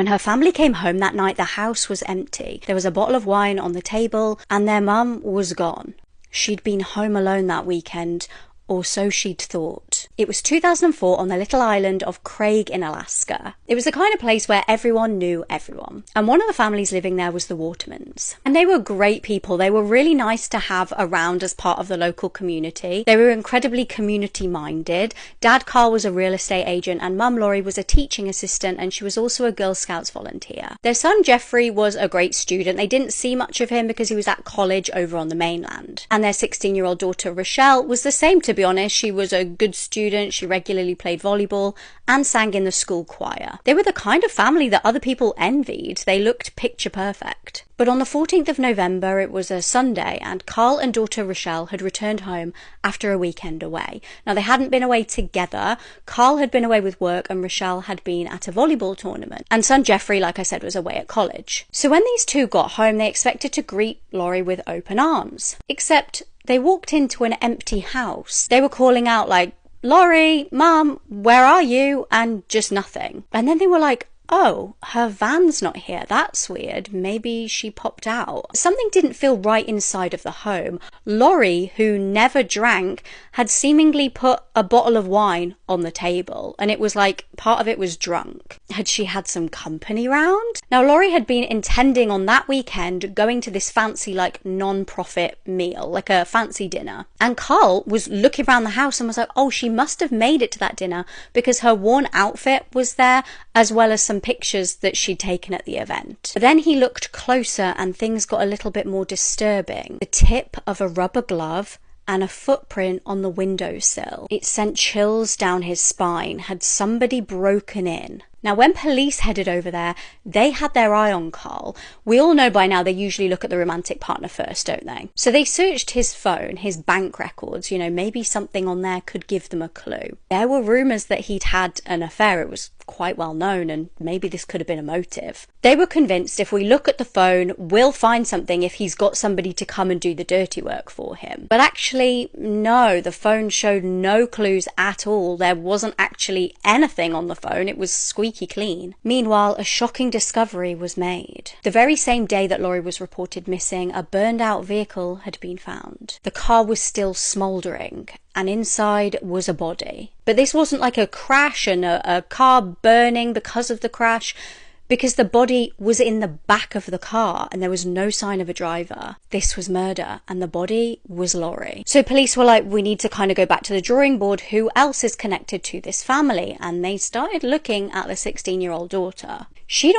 When her family came home that night, the house was empty. There was a bottle of wine on the table, and their mum was gone. She'd been home alone that weekend, or so she'd thought. It was 2004 on the little island of Craig in Alaska. It was the kind of place where everyone knew everyone. And one of the families living there was the Watermans. And they were great people. They were really nice to have around as part of the local community. They were incredibly community-minded. Dad Carl was a real estate agent and Mum Lauri was a teaching assistant, and she was also a Girl Scouts volunteer. Their son Jeffrey was a great student. They didn't see much of him because he was at college over on the mainland. And their 16-year-old daughter Rachelle was the same, to be honest. She was a good student. She regularly played volleyball and sang in the school choir. They were the kind of family that other people envied. They looked picture perfect. But on the 14th of November, it was a Sunday, and Carl and daughter Rachelle had returned home after a weekend away. Now, they hadn't been away together. Carl had been away with work and Rachelle had been at a volleyball tournament. And son Jeffrey, like I said, was away at college. So when these two got home, they expected to greet Lauri with open arms. Except they walked into an empty house. They were calling out like, "Lauri, Mum, where are you?" And just nothing. And then they were like, "Oh, her van's not here. That's weird. Maybe she popped out." Something didn't feel right inside of the home. Lauri, who never drank, had seemingly put a bottle of wine on the table, and it was like part of it was drunk. Had she had some company round? Now, Lauri had been intending on that weekend going to this fancy like non-profit meal, like a fancy dinner. And Carl was looking around the house and was like, oh, she must have made it to that dinner because her worn outfit was there, as well as some pictures that she'd taken at the event. But then he looked closer and things got a little bit more disturbing. The tip of a rubber glove and a footprint on the windowsill. It sent chills down his spine. Had somebody broken in? Now, when police headed over there, they had their eye on Carl. We all know by now they usually look at the romantic partner first, don't they? So they searched his phone, his bank records, maybe something on there could give them a clue. There were rumours that he'd had an affair. It was quite well known, and maybe this could have been a motive. They were convinced if we look at the phone, we'll find something if he's got somebody to come and do the dirty work for him. But actually, no, the phone showed no clues at all. There wasn't actually anything on the phone. It was squeaky clean. Meanwhile, a shocking discovery was made. The very same day that Lauri was reported missing, a burned out vehicle had been found. The car was still smouldering, and inside was a body. But this wasn't like a crash and a car burning because of the crash, because the body was in the back of the car and there was no sign of a driver. This was murder, and the body was Lauri. So police were like, we need to kind of go back to the drawing board. Who else is connected to this family? And they started looking at the 16-year-old daughter. She'd